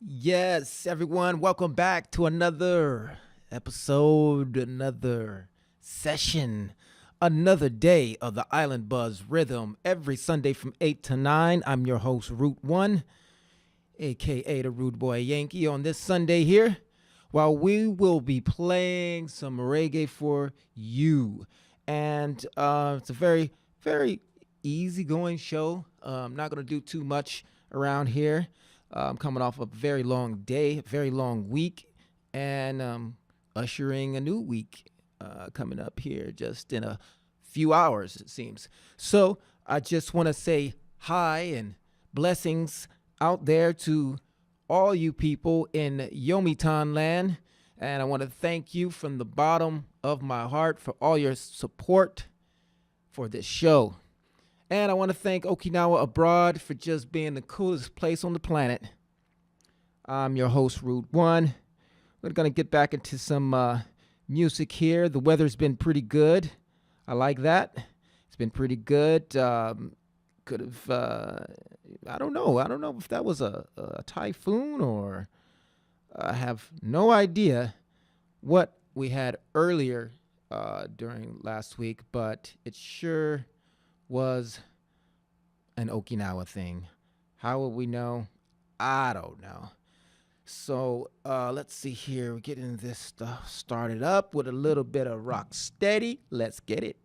Yes, everyone, welcome back to another episode, another session, another day of the Island Buzz Rhythm. Every Sunday from 8 to 9, I'm your host, Root One, aka the Rude Boy Yankee. On this Sunday here, while we will be playing some reggae for you. And it's a very easygoing show. I'm not going to do too much around here. I'm coming off a very long day, a very long week, and ushering a new week coming up here just in a few hours, it seems. So I just want to say hi and blessings out there to all you people in Yomitan land. And I want to thank you from the bottom of my heart for all your support for this show. And I want to thank Okinawa Abroad for just being the coolest place on the planet. I'm your host, Rude One. We're going to get back into some music here. The weather's been pretty good. I like that. It's been pretty good. Could have, I don't know. I don't know if that was a typhoon or I have no idea what we had earlier during last week, but it sure was an Okinawa thing. How would we know? I don't know. So let's see here. We're getting this stuff started up with a little bit of rock steady. Let's get it.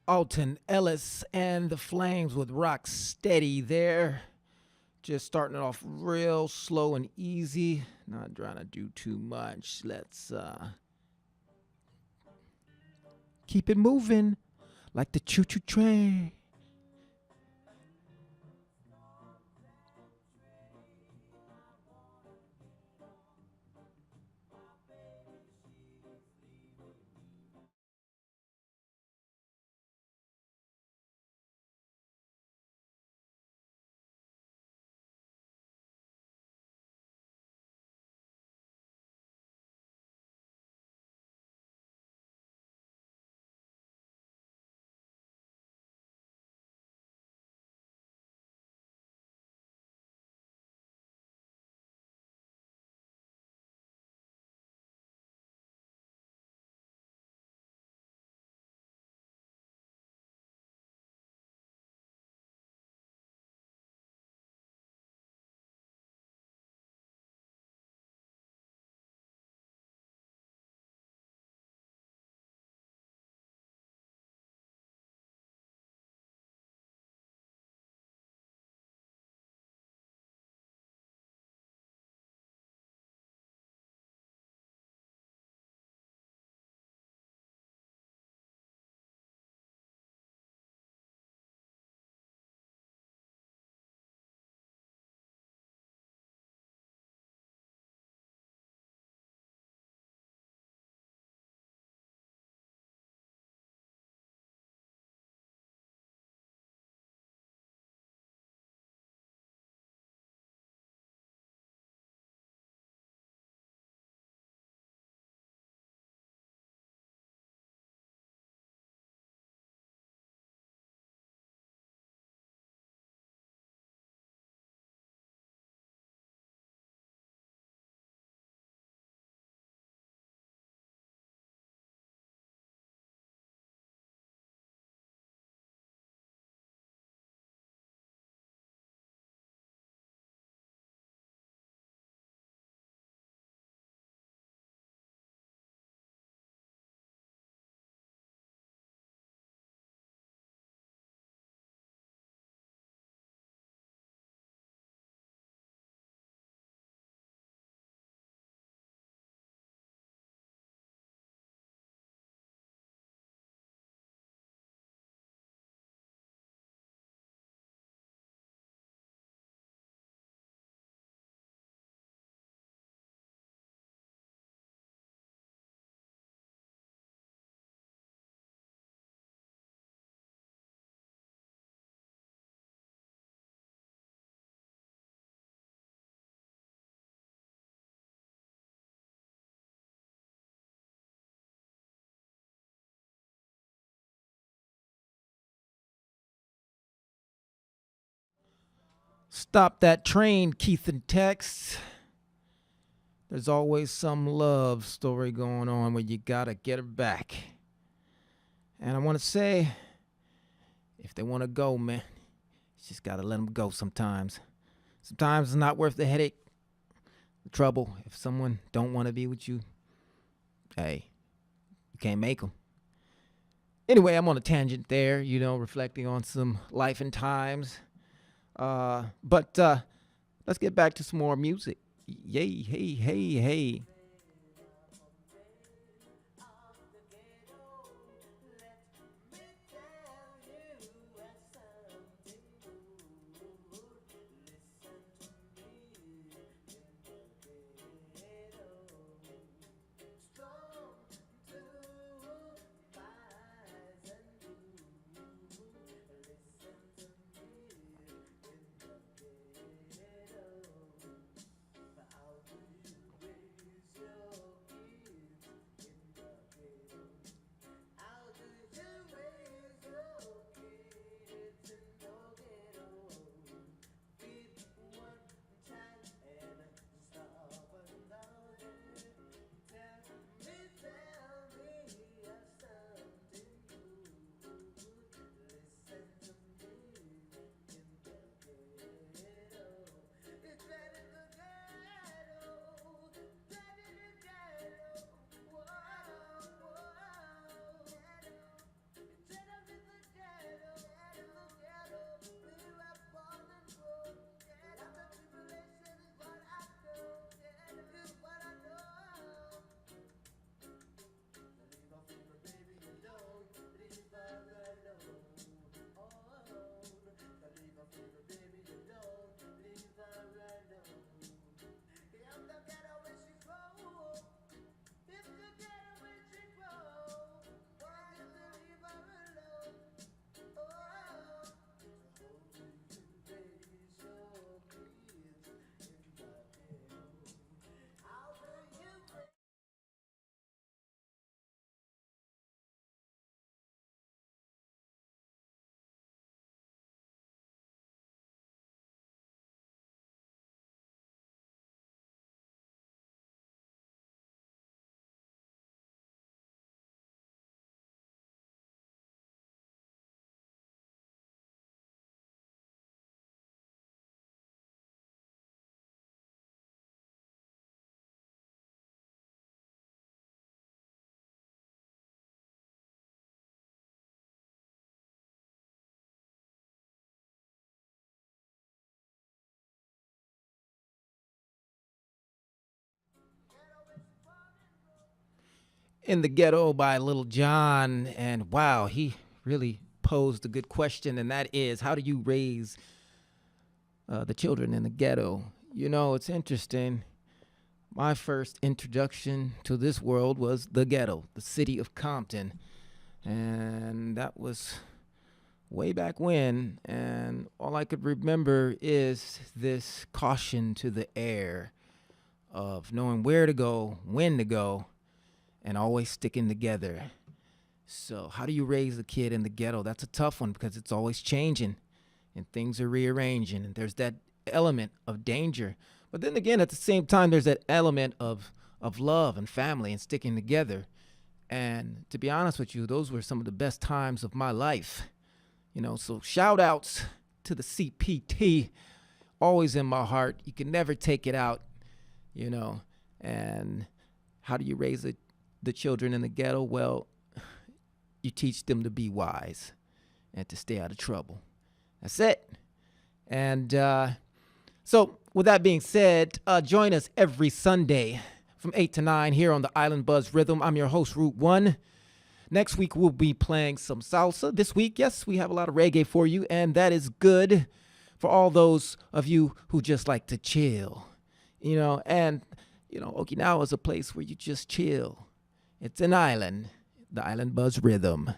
Alton Ellis and the Flames with Rock Steady there. Just starting it off real slow and easy. Not trying to do too much. Let's keep it moving like the choo choo train. Stop that train, Keith and Tex. There's always some love story going on where you gotta get her back. And I want to say, if they want to go, man, you just gotta let them go sometimes. Sometimes it's not worth the headache, the trouble. If someone don't want to be with you, hey, you can't make them. Anyway, I'm on a tangent there, reflecting on some life and times. But let's get back to some more music. Yay, hey, hey, hey. In the Ghetto by Little John. And wow, he really posed a good question, and that is, how do you raise the children in the ghetto? It's interesting. My first introduction to this world was the ghetto, the city of Compton. And that was way back when. And all I could remember is this caution to the air of knowing where to go, when to go, and always sticking together. So, how do you raise a kid in the ghetto? That's a tough one because it's always changing and things are rearranging, and there's that element of danger. But then again, at the same time, there's that element of love and family and sticking together. And to be honest with you, those were some of the best times of my life. So shout outs to the CPT, always in my heart. You can never take it out, And how do you raise the children in the ghetto? Well, you teach them to be wise and to stay out of trouble. That's it. And so with that being said, join us every Sunday from 8 to 9 here on the Island Buzz Rhythm. I'm your host, Root One. Next week, we'll be playing some salsa. This week, yes, we have a lot of reggae for you, and that is good for all those of you who just like to chill. Okinawa is a place where you just chill. It's an island, the Island Buzz Rhythm.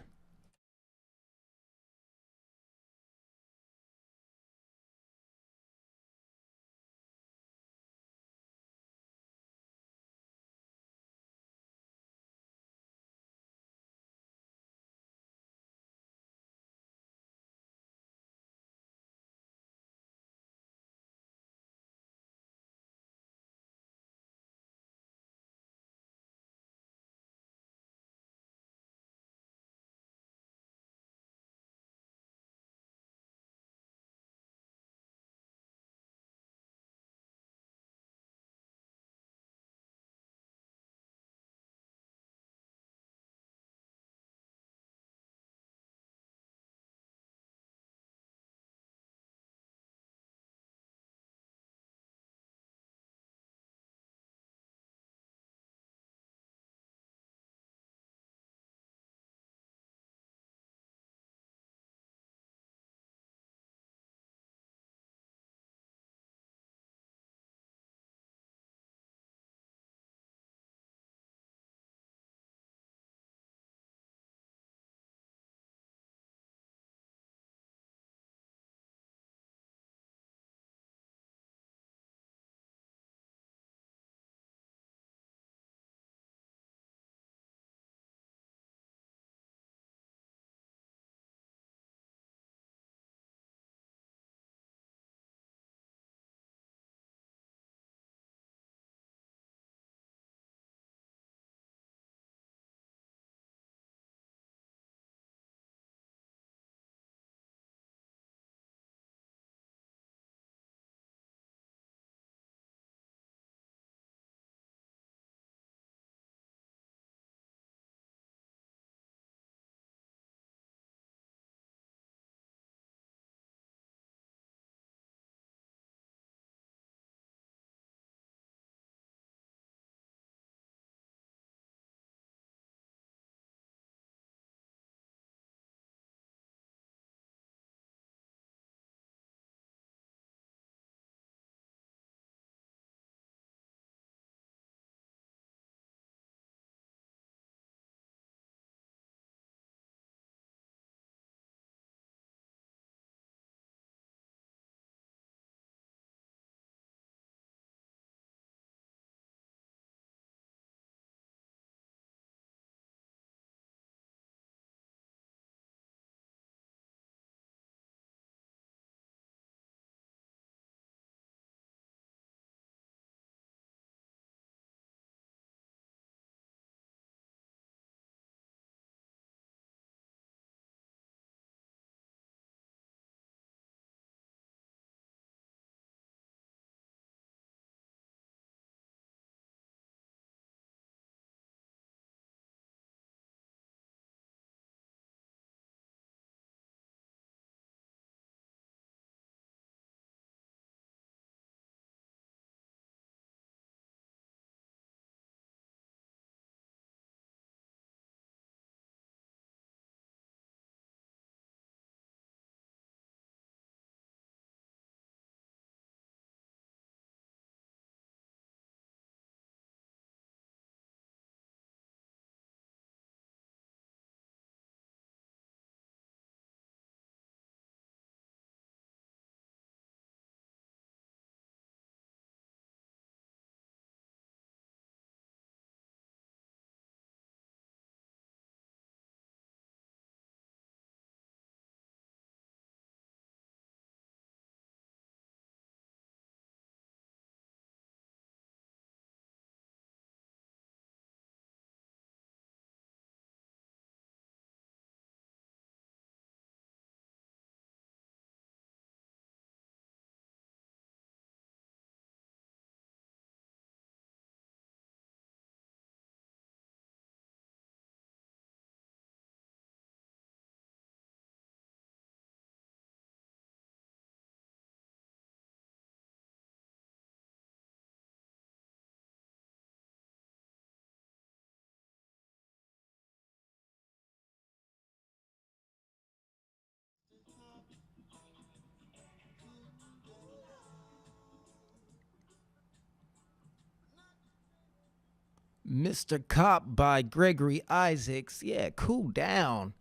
Mr. Cop by Gregory Isaacs. Yeah, cool down.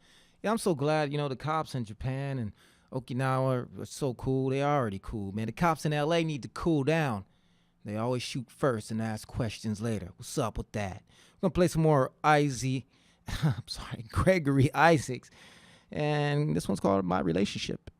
Yeah, I'm so glad, the cops in Japan and Okinawa are so cool. They are already cool, man. The cops in LA need to cool down. They always shoot first and ask questions later. What's up with that? We're gonna play some more I'm sorry, Gregory Isaacs. And this one's called My Relationship.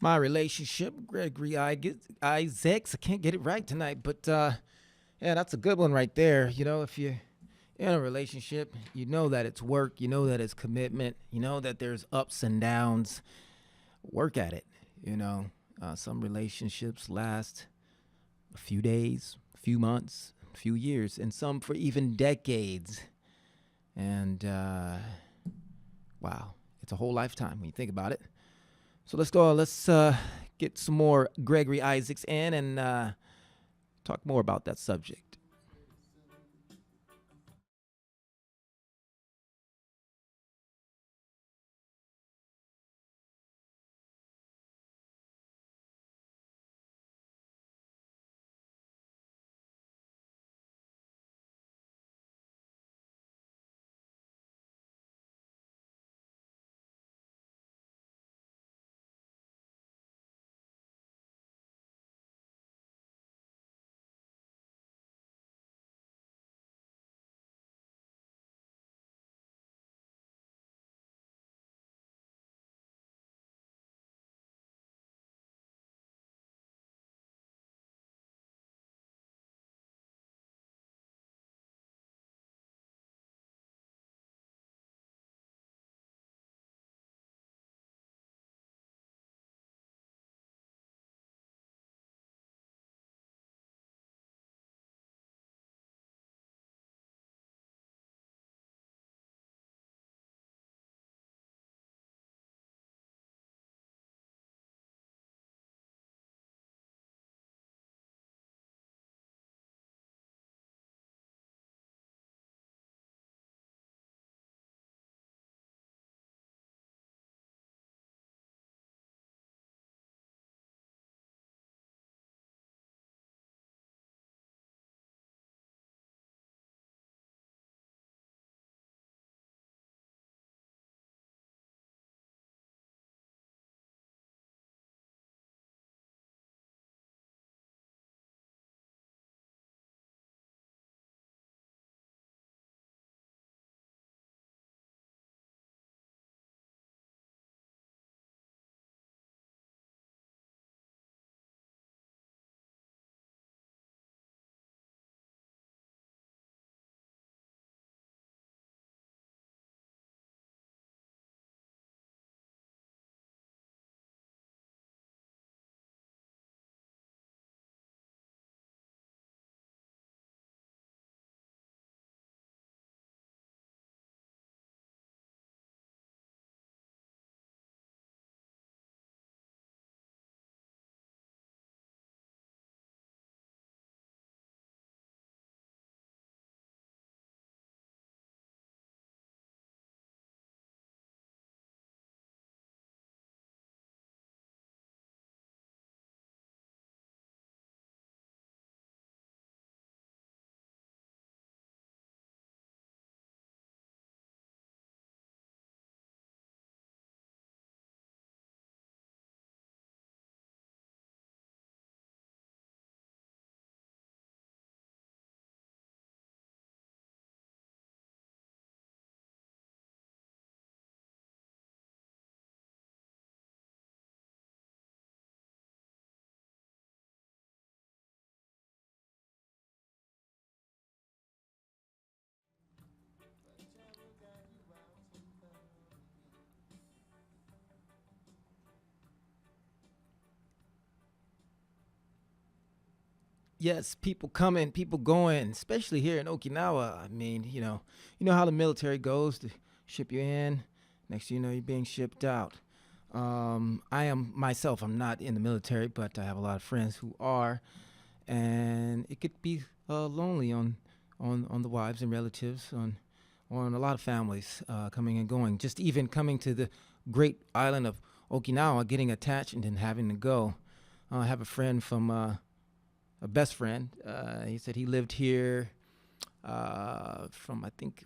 My Relationship, Gregory Isaacs. I can't get it right tonight, but yeah, that's a good one right there. If you're in a relationship, you know that it's work, you know that it's commitment, you know that there's ups and downs. Work at it. Some relationships last a few days, a few months, a few years, and some for even decades. And wow, it's a whole lifetime when you think about it. So let's go. Let's get some more Gregory Isaacs in and talk more about that subject. Yes, people coming, people going, especially here in Okinawa. I mean, you know how the military goes to ship you in. Next thing you know, you're being shipped out. I am myself. I'm not in the military, but I have a lot of friends who are, and it could be lonely on the wives and relatives, on a lot of families coming and going. Just even coming to the great island of Okinawa, getting attached and then having to go. I have a friend from a best friend. He said he lived here from I think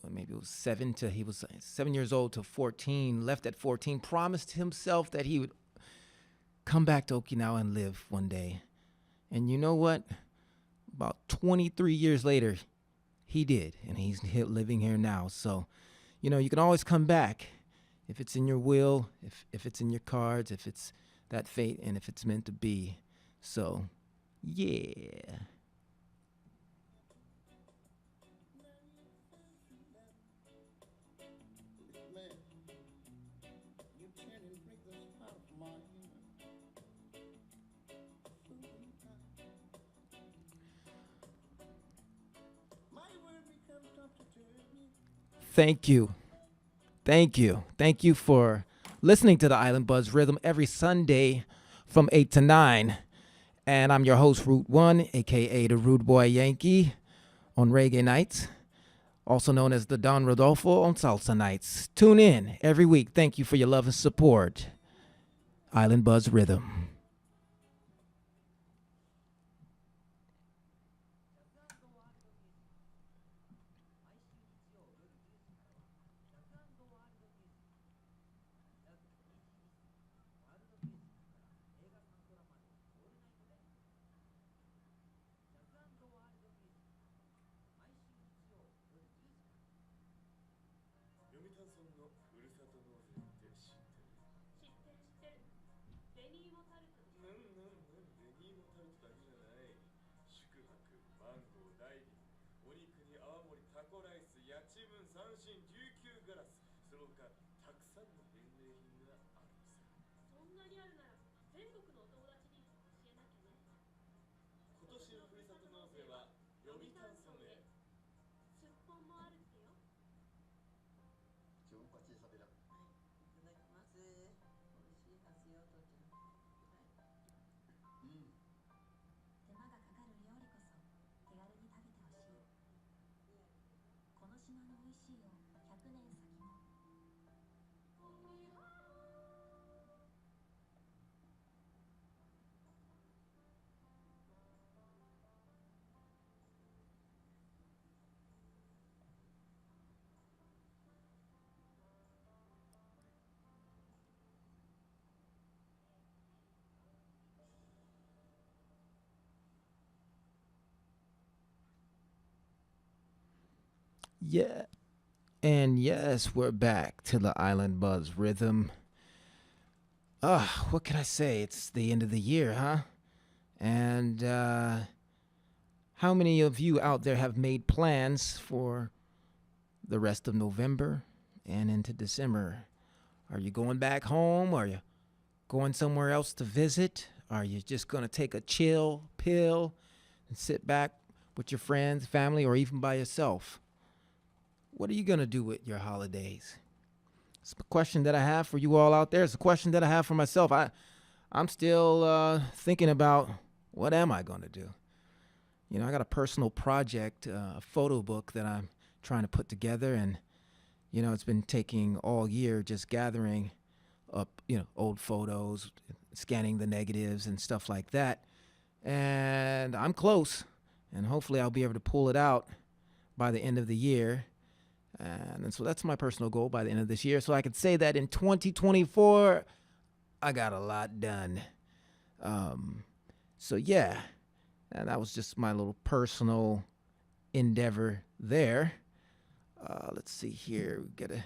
maybe it was 7 years old to 14. Left at 14. Promised himself that he would come back to Okinawa and live one day. And you know what? About 23 years later, he did, and he's living here now. So, you can always come back if it's in your will, if it's in your cards, if it's that fate, and if it's meant to be. So, yeah. Thank you. Thank you. Thank you for listening to the Island Buzz Rhythm every Sunday from 8 to 9. And I'm your host, Root One, aka the Rude Boy Yankee, on reggae nights, also known as the Don Rodolfo on salsa nights. Tune in every week. Thank you for your love and support. Island Buzz Rhythm. Yeah. And yes, we're back to the Island Buzz Rhythm. What can I say? It's the end of the year, huh? And how many of you out there have made plans for the rest of November and into December? Are you going back home? Are you going somewhere else to visit? Are you just going to take a chill pill and sit back with your friends, family, or even by yourself? What are you going to do with your holidays? It's a question that I have for you all out there. It's a question that I have for myself. I'm still thinking about what am I going to do? I got a personal project, a photo book that I'm trying to put together, and it's been taking all year just gathering up, old photos, scanning the negatives and stuff like that. And I'm close, and hopefully I'll be able to pull it out by the end of the year. And so that's my personal goal by the end of this year. So I could say that in 2024, I got a lot done. So yeah, and that was just my little personal endeavor there. Let's see here. We gotta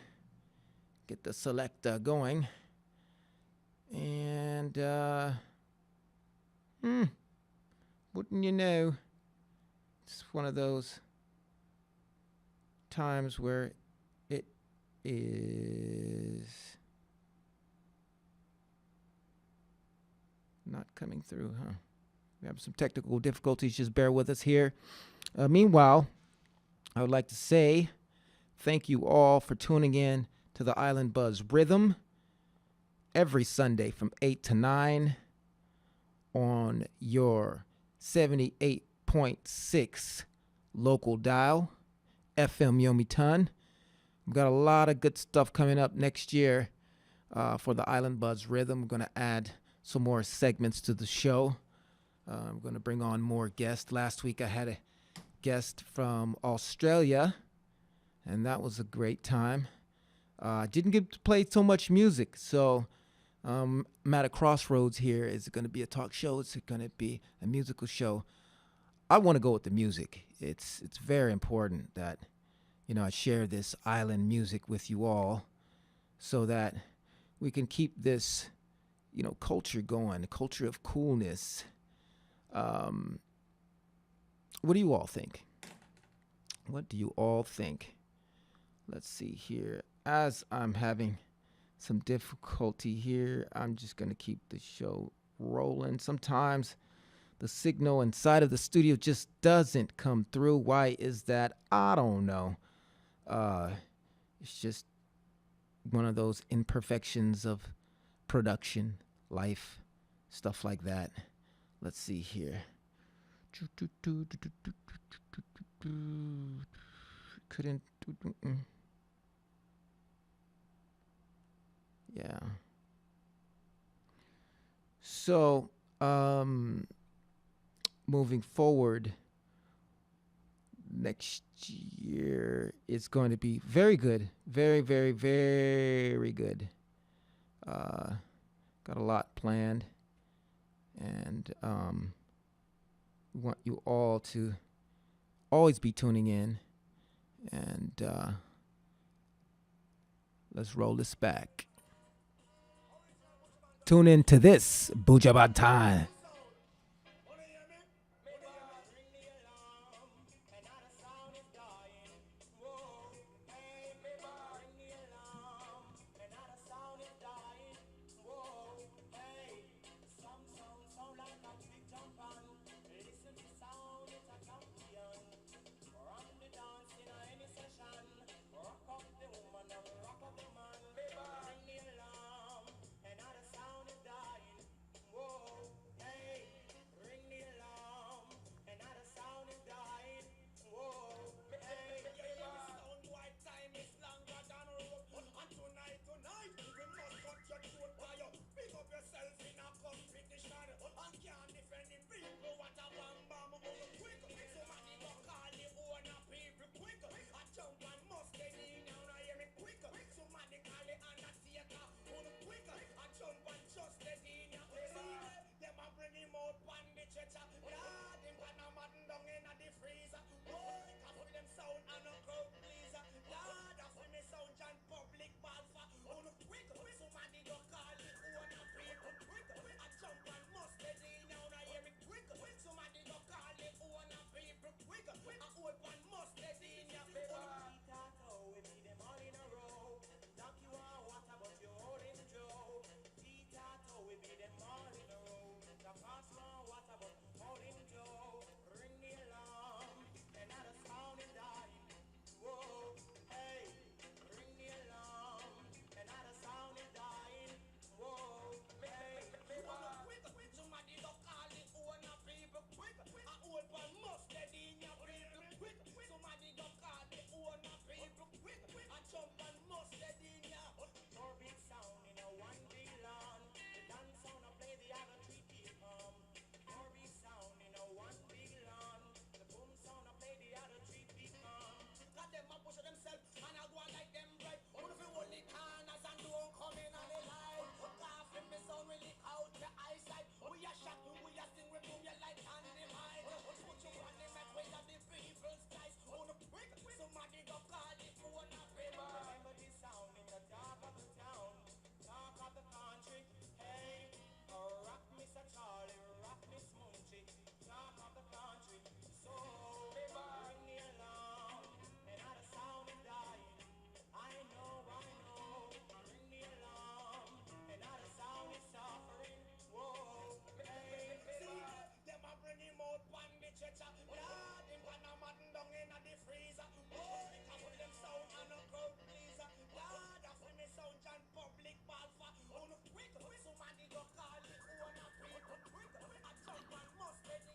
get the selector going. And wouldn't you know, it's one of those times where it is not coming through, huh? We have some technical difficulties. Just bear with us here. Meanwhile, I would like to say thank you all for tuning in to the Island Buzz Rhythm every Sunday from 8 to 9 on your 78.6 local dial, FM Yomitan. We've got a lot of good stuff coming up next year for the Island Buzz Rhythm. We're going to add some more segments to the show. I'm going to bring on more guests. Last week I had a guest from Australia, and that was a great time. I didn't get to play so much music, so I'm at a crossroads here. Is it going to be a talk show? Is it going to be a musical show? I want to go with the music. It's very important that, I share this island music with you all so that we can keep this, culture going, a culture of coolness. What do you all think? What do you all think? Let's see here. As I'm having some difficulty here, I'm just going to keep the show rolling. Sometimes the signal inside of the studio just doesn't come through. Why is that? I don't know. It's just one of those imperfections of production, life, stuff like that. Let's see here. Couldn't. Yeah. So, moving forward, next year it's going to be very good. Very, very, very good. Got a lot planned. And we want you all to always be tuning in. And let's roll this back. Tune in to this Bujabad time.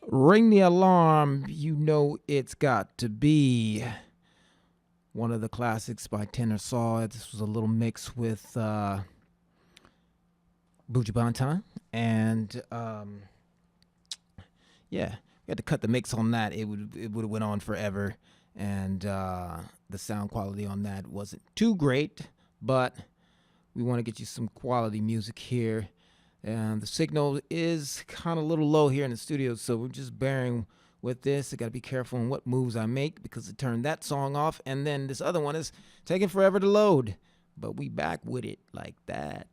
Ring the alarm. You know it's got to be one of the classics by Tenor Saw. This was a little mix with Buju Banton. And yeah, we had to cut the mix on that. It would have went on forever. And the sound quality on that wasn't too great, but we want to get you some quality music here. And the signal is kind of a little low here in the studio, so we're just bearing with this. I got to be careful on what moves I make because it turned that song off, and then this other one is taking forever to load. But we back with it like that.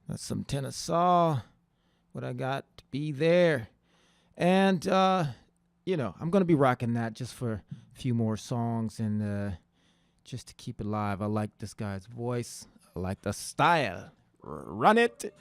That's some Tenor Saw. What I got to be there. And, I'm going to be rocking that just for a few more songs and just to keep it live. I like this guy's voice. I like the style. Run it.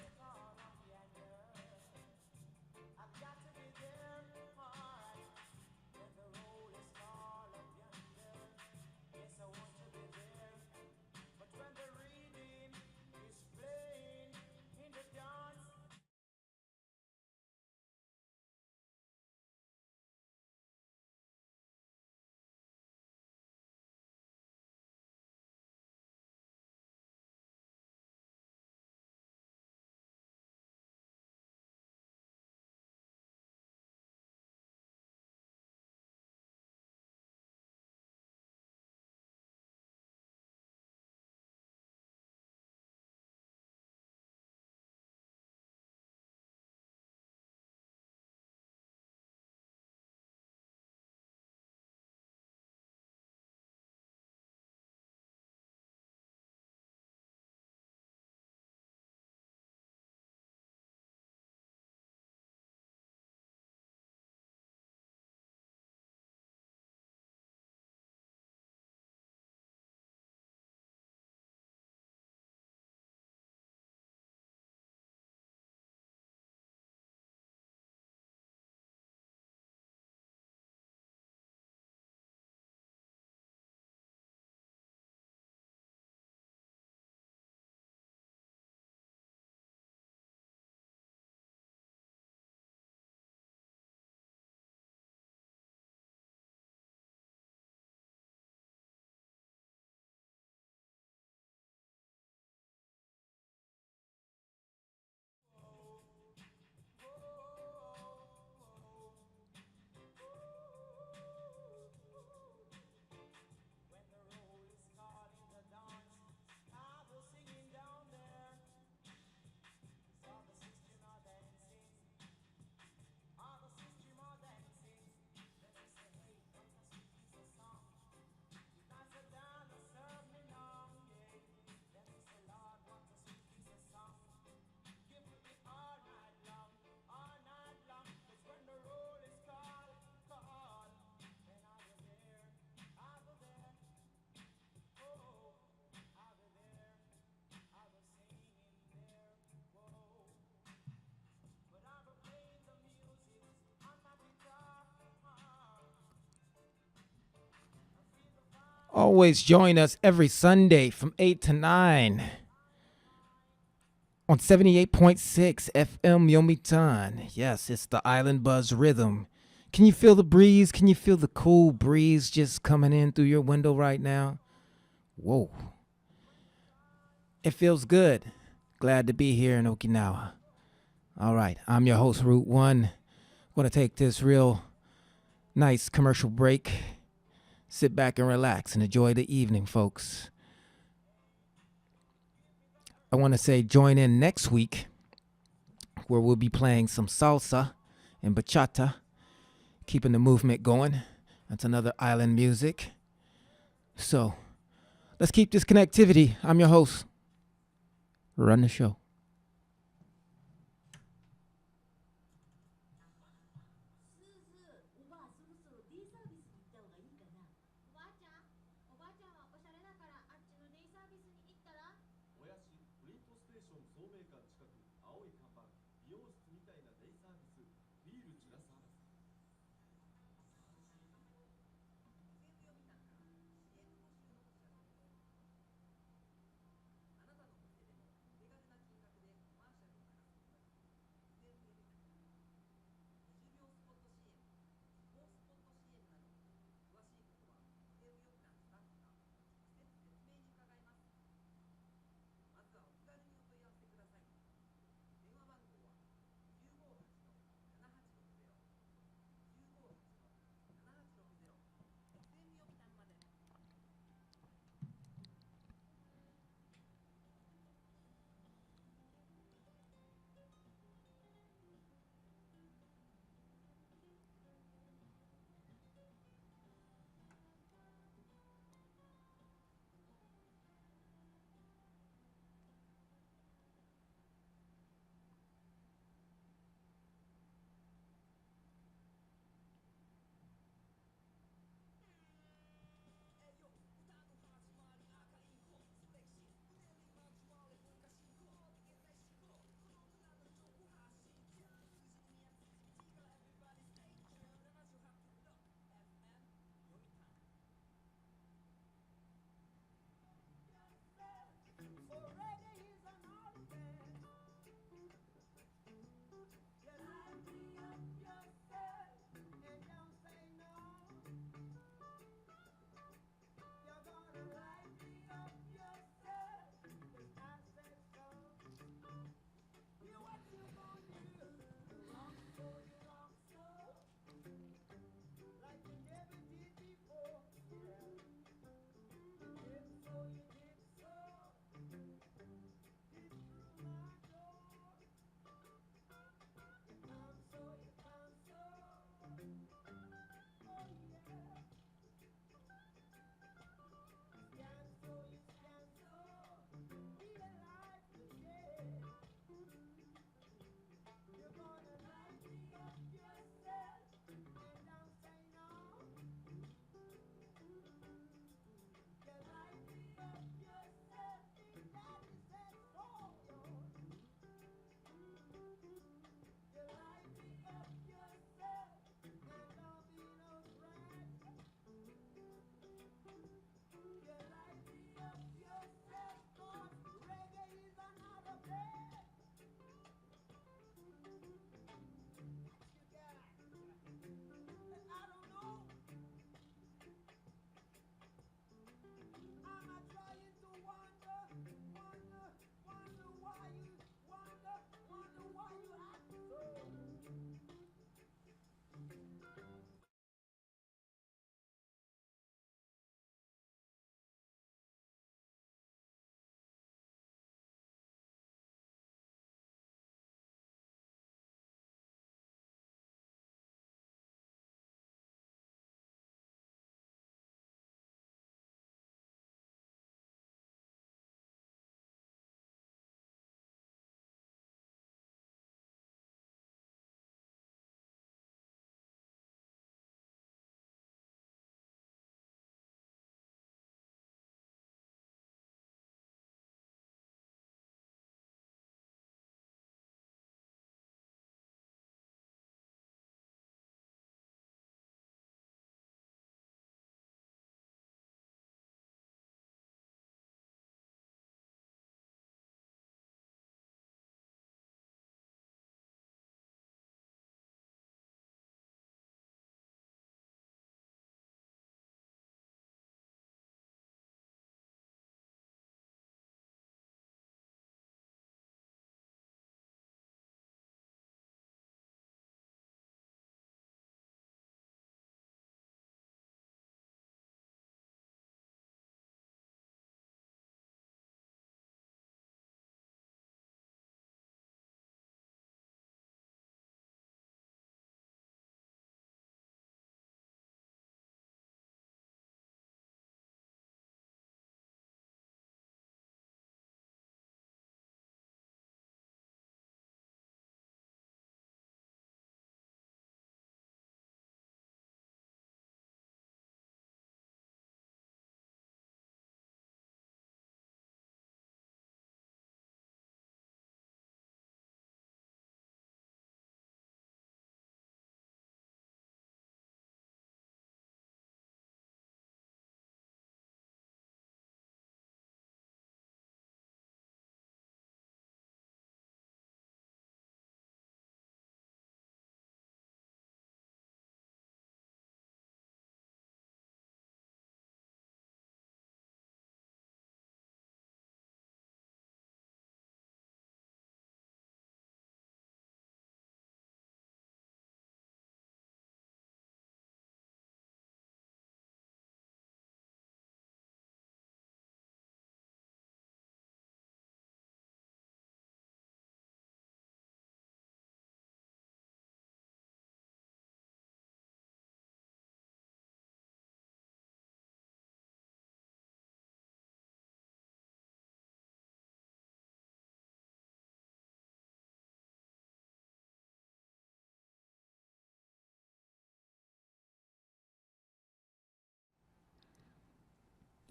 Always join us every Sunday from 8 to 9 on 78.6 FM Yomitan. Yes, it's the Island Buzz Rhythm. Can you feel the breeze? Can you feel the cool breeze just coming in through your window right now? Whoa. It feels good. Glad to be here in Okinawa. All right, I'm your host, Root One. Want to take this real nice commercial break. Sit back and relax and enjoy the evening, folks. I want to say join in next week where we'll be playing some salsa and bachata, keeping the movement going. That's another island music. So let's keep this connectivity. I'm your host. Run the show.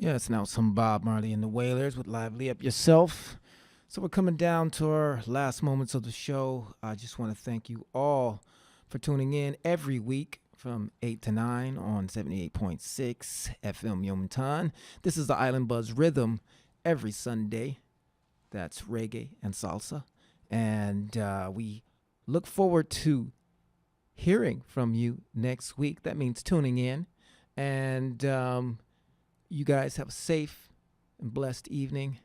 Yes, now some Bob Marley and the Wailers with Lively Up Yourself. So we're coming down to our last moments of the show. I just want to thank you all for tuning in every week from 8 to 9 on 78.6 FM Yomitan. This is the Island Buzz Rhythm every Sunday. That's reggae and salsa. And we look forward to hearing from you next week. That means tuning in. And you guys have a safe and blessed evening.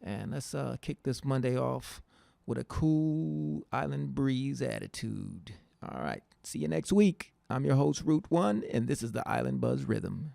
And let's kick this Monday off with a cool island breeze attitude. All right. See you next week. I'm your host, Root One, and this is the Island Buzz Rhythm.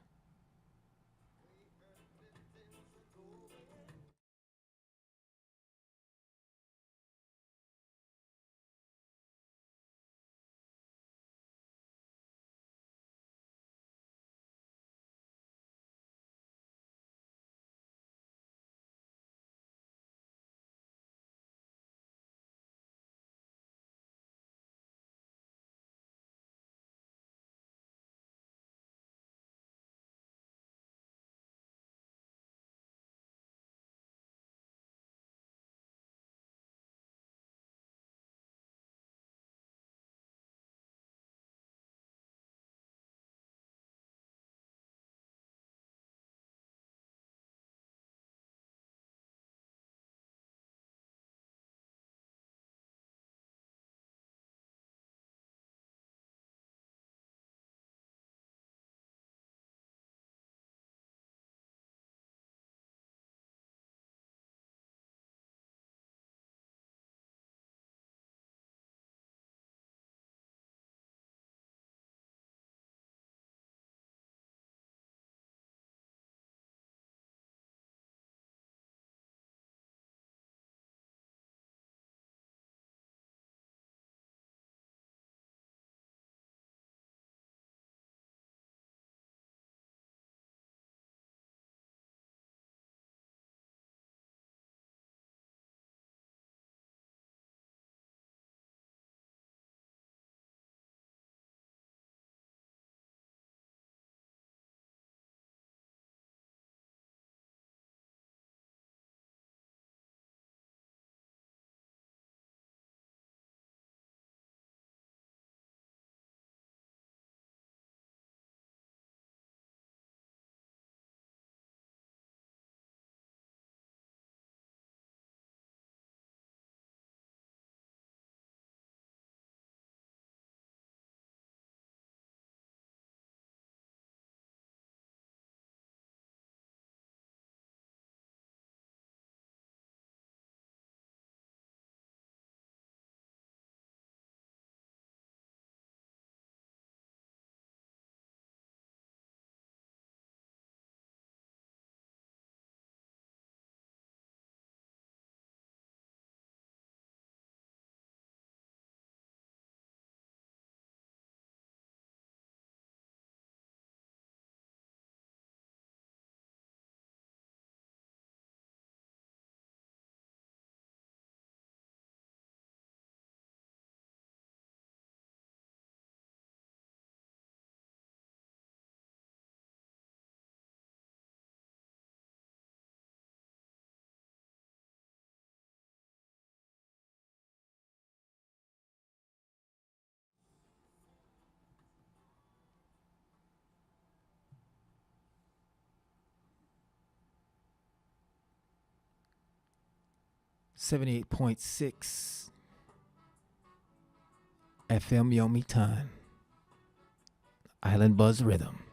.6 FM Yomi Time. Island Buzz Rhythm.